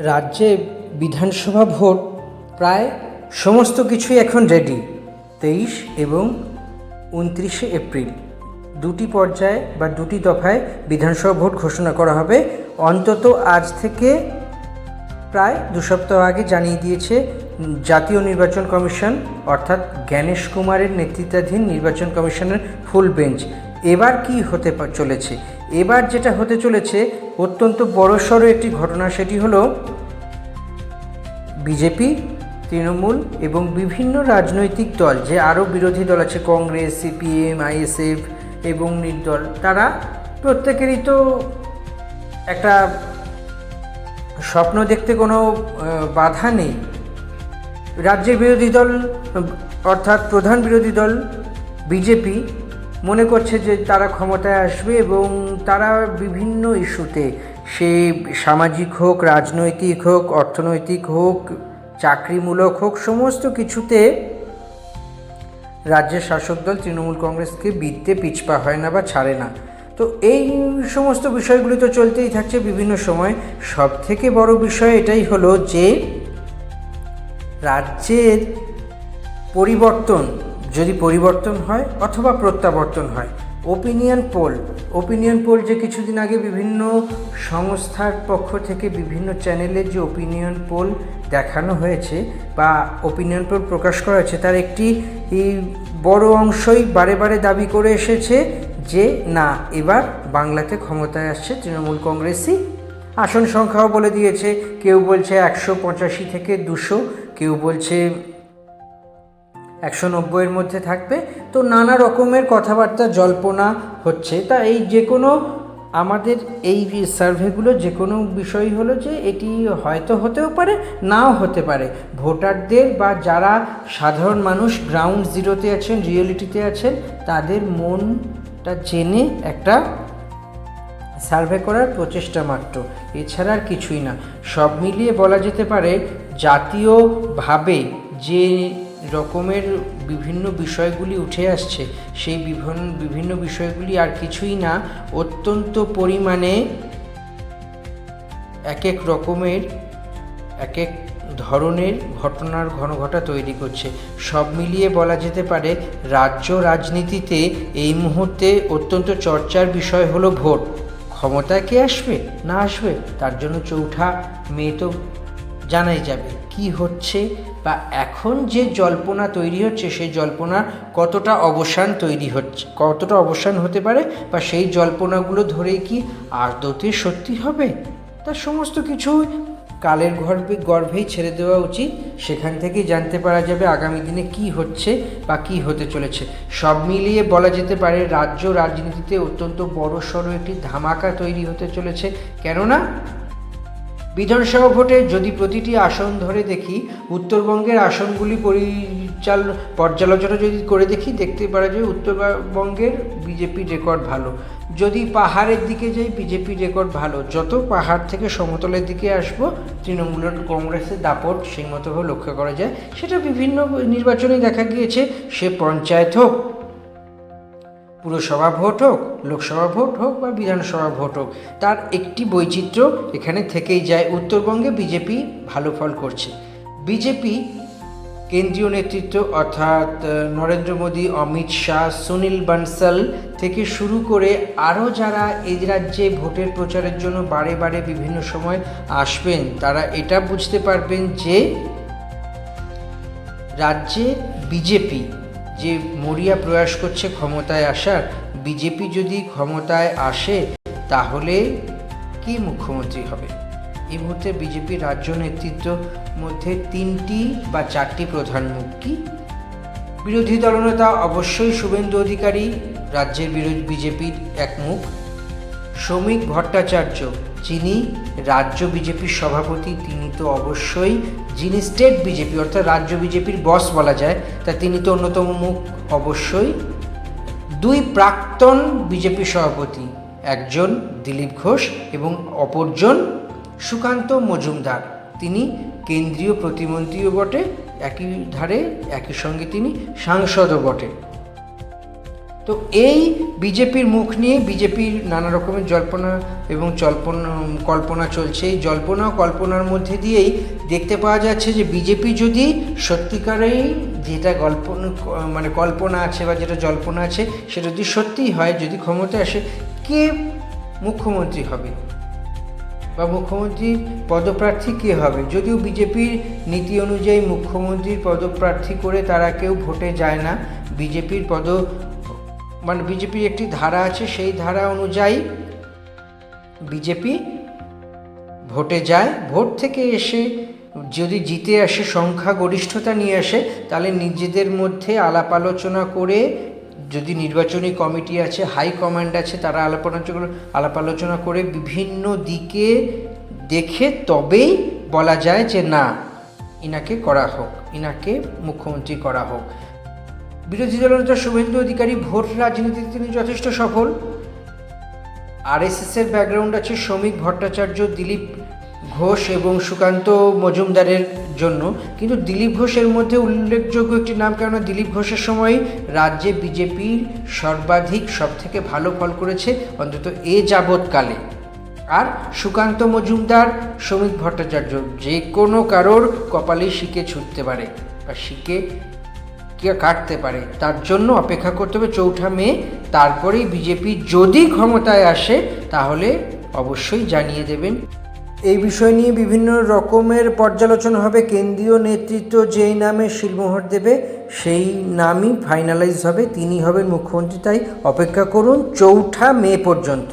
রাজ্যে বিধানসভা ভোট প্রায় সমস্ত কিছুই এখন রেডি। 23 এবং 29 এপ্রিল দুটি পর্যায়ে বা দুটি দফায় বিধানসভা ভোট ঘোষণা করা হবে। অন্তত আজ থেকে প্রায় 2 সপ্তাহ আগে জানিয়ে দিয়েছে জাতীয় নির্বাচন কমিশন, অর্থাৎ জ্ঞানেশ কুমারের নেতৃত্বাধীন নির্বাচন কমিশনের ফুল বেঞ্চ। এবার কি হতে চলেছে? এবার যেটা হতে চলেছে অত্যন্ত বড়সড় একটি ঘটনা। সেটি হলো বিজেপি, তৃণমূল এবং বিভিন্ন রাজনৈতিক দল, যে আরও বিরোধী দল আছে, কংগ্রেস, সিপিএম, আইএসএফ এবং নির্দল, তারা প্রত্যেকেরই তো একটা স্বপ্ন দেখতে কোনো বাধা নেই। রাজ্যের বিরোধী দল অর্থাৎ প্রধান বিরোধী দল বিজেপি মনে করছে যে তারা ক্ষমতায় আসবে এবং তারা বিভিন্ন ইস্যুতে, সে সামাজিক হোক, রাজনৈতিক হোক, অর্থনৈতিক হোক, চাকরিমূলক হোক, সমস্ত কিছুতে রাজ্যের শাসক দল তৃণমূল কংগ্রেসকে বিদতে পিছপা হয় না বা ছাড়ে না। তো এই সমস্ত বিষয়গুলি তো চলতেই থাকছে বিভিন্ন সময়। সব থেকে বড় বিষয় এটাই হলো যে রাজ্যের পরিবর্তন, যদি পরিবর্তন হয় অথবা প্রত্যাবর্তন হয়, ওপিনিয়ন পোল যে কিছুদিন আগে বিভিন্ন সংস্থার পক্ষ থেকে বিভিন্ন চ্যানেলের যে ওপিনিয়ন পোল দেখানো হয়েছে বা ওপিনিয়ন পোল প্রকাশ করা হয়েছে, তার একটি বড় অংশই বারে বারে দাবি করে এসেছে যে না, এবার বাংলাতে ক্ষমতায় আসছে তৃণমূল কংগ্রেসই। আসন সংখ্যাও বলে দিয়েছে, কেউ বলছে 185 থেকে 200, কেউ বলছে 190-এর মধ্যে থাকবে। তো নানা রকমের কথাবার্তা জল্পনা হচ্ছে। তা এই যে কোনো আমাদের এই সার্ভেগুলো যে কোনো বিষয় হলো যে এটি হয়তো হতেও পারে, নাও হতে পারে। ভোটারদের বা যারা সাধারণ মানুষ গ্রাউন্ড জিরোতে আছেন, রিয়েলিটিতে আছেন, তাদের মনটা জেনে একটা সার্ভে করার প্রচেষ্টা মাত্র, এছাড়া আর কিছুই না। সব মিলিয়ে বলা যেতে পারে জাতীয়ভাবে যে রকমের বিভিন্ন বিষয়গুলি উঠে আসছে, সেই বিভিন্ন বিষয়গুলি আর কিছুই না, অত্যন্ত পরিমাণে এক এক রকমের এক এক ধরনের ঘটনার ঘনঘটা তৈরি করছে। সব মিলিয়ে বলা যেতে পারে রাজ্য রাজনীতিতে এই মুহূর্তে অত্যন্ত চর্চার বিষয় হলো ভোট। ক্ষমতায় কে আসবে না আসবে তার জন্য 4 মে তো জানাই যাবে কি হচ্ছে, বা এখন যে জল্পনা তৈরি হচ্ছে সেই জল্পনার কতটা অবসান তৈরি হচ্ছে, কতটা অবসান হতে পারে, বা সেই জল্পনাগুলো ধরেই কি আদতে সত্যি হবে, তার সমস্ত কিছু কালের গর্ভেই ছেড়ে দেওয়া উচিত। সেখান থেকেই জানতে পারা যাবে আগামী দিনে কি হচ্ছে বা কি হতে চলেছে। সব মিলিয়ে বলা যেতে পারে রাজ্য রাজনীতিতে অত্যন্ত বড়সড় একটি ধামাকা তৈরি হতে চলেছে। কেননা বিধানসভা ভোটে যদি প্রতিটি আসন ধরে দেখি, উত্তরবঙ্গের আসনগুলি পর্যালোচনা যদি করে দেখি, দেখতে পারা যায় উত্তরবঙ্গের বিজেপির রেকর্ড ভালো। যদি পাহাড়ের দিকে যাই, বিজেপির রেকর্ড ভালো। যত পাহাড় থেকে সমতলের দিকে আসবো, তৃণমূলের কংগ্রেসের দাপট সেই মতোভাবে লক্ষ্য করা যায়। সেটা বিভিন্ন নির্বাচনে দেখা গিয়েছে, সে পঞ্চায়েত হোক, পুরসভা ভোট হোক, লোকসভা ভোট হোক বা বিধানসভা ভোট হোক, তার একটি বৈচিত্র্য এখানে থেকেই যায়। উত্তরবঙ্গে বিজেপি ভালো ফল করছে। বিজেপি কেন্দ্রীয় নেতৃত্ব অর্থাৎ নরেন্দ্র মোদী, অমিত শাহ, সুনীল বানসাল থেকে শুরু করে আরও যারা এই রাজ্যে ভোটের প্রচারের জন্য বারে বারে বিভিন্ন সময় আসবেন, তারা এটা বুঝতে পারবেন যে রাজ্যে বিজেপি যে মরিয়া প্রয়াস করছে ক্ষমতায় আসার, বিজেপি যদি ক্ষমতায় আসে তাহলে কি মুখ্যমন্ত্রী হবে। এই মুহূর্তে বিজেপির রাজ্য নেতৃত্ব মধ্যে 3টি বা 4টি প্রধান মুখ। কি বিরোধী দলনেতা অবশ্যই শুভেন্দু অধিকারী, রাজ্যের বিজেপির এক মুখ। শ্রমিক ভট্টাচার্য, যিনি রাজ্য বিজেপির সভাপতি, তিনি তো অবশ্যই, যিনি স্টেট বিজেপি অর্থাৎ রাজ্য বিজেপির বস বলা যায়, তা তিনি তো অন্যতম মুখ অবশ্যই। 2 প্রাক্তন বিজেপি সভাপতি, একজন দিলীপ ঘোষ এবং অপরজন সুকান্ত মজুমদার, তিনি কেন্দ্রীয় প্রতিমন্ত্রীও বটে, একই ধারে একই সঙ্গে তিনি সাংসদও বটে। তো এই বিজেপির মুখ নিয়ে বিজেপির নানা রকমের জল্পনা এবং কল্পনা চলছে। এই জল্পনা কল্পনার মধ্যে দিয়েই দেখতে পাওয়া যাচ্ছে যে বিজেপি যদি সত্যিকারেই যেটা কল্পনা আছে বা যেটা জল্পনা আছে সেটা যদি সত্যিই হয়, যদি ক্ষমতায় আসে, কে মুখ্যমন্ত্রী হবে বা মুখ্যমন্ত্রীর পদপ্রার্থী কে হবে। যদিও বিজেপির নীতি অনুযায়ী মুখ্যমন্ত্রীর পদপ্রার্থী করে তারা কেউ ভোটে যায় না। বিজেপির একটি ধারা আছে, সেই ধারা অনুযায়ী বিজেপি ভোটে যায়। ভোট থেকে এসে যদি জিতে আসে, সংখ্যাগরিষ্ঠতা নিয়ে আসে, তাহলে নিজেদের মধ্যে আলাপ আলোচনা করে, যদি নির্বাচনী কমিটি আছে, হাইকমান্ড আছে, তারা আলাপ আলোচনা করে বিভিন্ন দিকে দেখে তবেই বলা যায় যে না, ইনাকে করা হোক, ইনাকে মুখ্যমন্ত্রী করা হোক। বিরোধী দলনেতা শুভেন্দু অধিকারী ভোট রাজনীতিতে তিনি যথেষ্ট সফল। আরএসএসের ব্যাকগ্রাউন্ড আছে শ্রমিক ভট্টাচার্য, দিলীপ ঘোষ এবং সুকান্ত মজুমদারের জন্য, কিন্তু দিলীপ ঘোষের মধ্যে উল্লেখযোগ্য একটি নাম, কেননা দিলীপ ঘোষের সময় রাজ্যে বিজেপির সর্বাধিক সবথেকে ভালো ফল করেছে অন্তত এ যাবৎকালে। আর সুকান্ত মজুমদার, শ্রমিক ভট্টাচার্য, যে কোনো কারোর কপালে শিকে ছুটতে পারে বা শিকে কাটতে পারে। তার জন্য অপেক্ষা করতে হবে 4 মে। তারপরেই বিজেপি যদি ক্ষমতায় আসে তাহলে অবশ্যই জানিয়ে দেবেন। এই বিষয় নিয়ে বিভিন্ন রকমের পর্যালোচনা হবে। কেন্দ্রীয় নেতৃত্ব যেই নামে শিলমোহর দেবে সেই নামই ফাইনালাইজ হবে, তিনি হবেন মুখ্যমন্ত্রী। তাই অপেক্ষা করুন 4 মে পর্যন্ত।